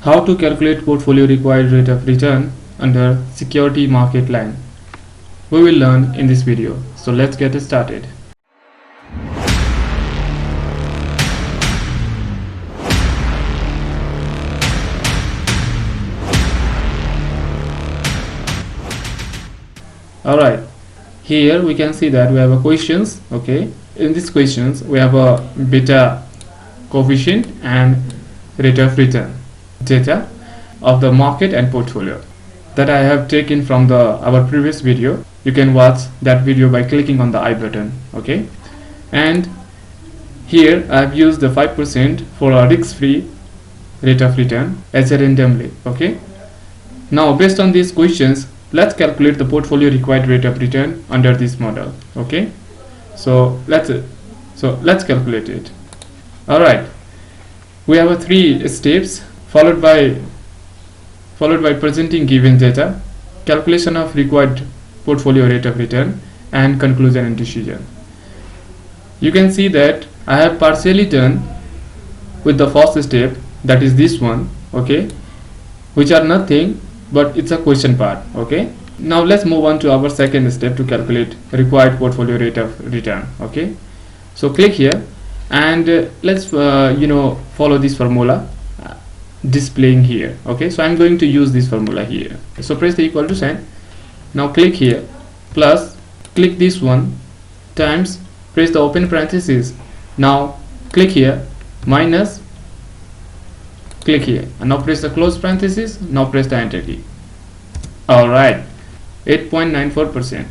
How to calculate portfolio required rate of return under security market line. We will learn in this video. So let's get started. Alright, here we can see that we have a questions. Okay, in these questions we have a beta coefficient and rate of return data of the market and portfolio that I have taken from our previous video. You can watch that video by clicking on the I button. Okay, and here I have used the 5% for a risk-free rate of return as a randomly. Okay, now based on these questions, let's calculate the portfolio required rate of return under this model. Okay, so let's calculate it. All right, we have a 3 steps followed by presenting given data, calculation of required portfolio rate of return, and conclusion and decision. You can see that I have partially done with the first step, that is this one. Okay, which are nothing but it's a question part. Okay, now let's move on to our second step to calculate required portfolio rate of return. Okay, so click here and let's follow this formula displaying here. Okay, so I'm going to use this formula here. So press the equal to sign. Now click here, plus click this one, times, press the open parenthesis. Now click here, minus, click here, and now press the close parenthesis. Now press the enter key. Alright, 8.94%,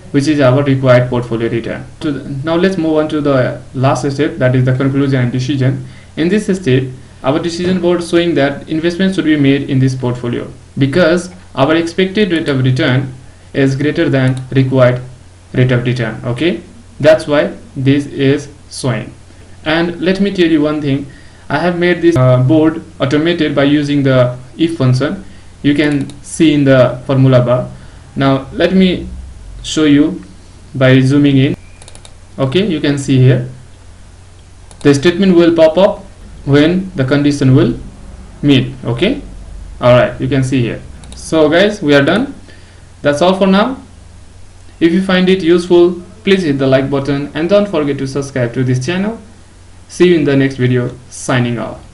which is our required portfolio return. Now let's move on to the last step, that is the conclusion and decision. In this step, our decision board showing that investment should be made in this portfolio because our expected rate of return is greater than required rate of return. Okay, that's why this is showing. And let me tell you one thing, I have made this board automated by using the if function. You can see in the formula bar. Now let me show you by zooming in. Okay, you can see here the statement will pop up when the condition will meet. Okay, alright, you can see here. So guys, we are done. That's all for now. If you find it useful, please hit the like button and don't forget to subscribe to this channel. See you in the next video. Signing off.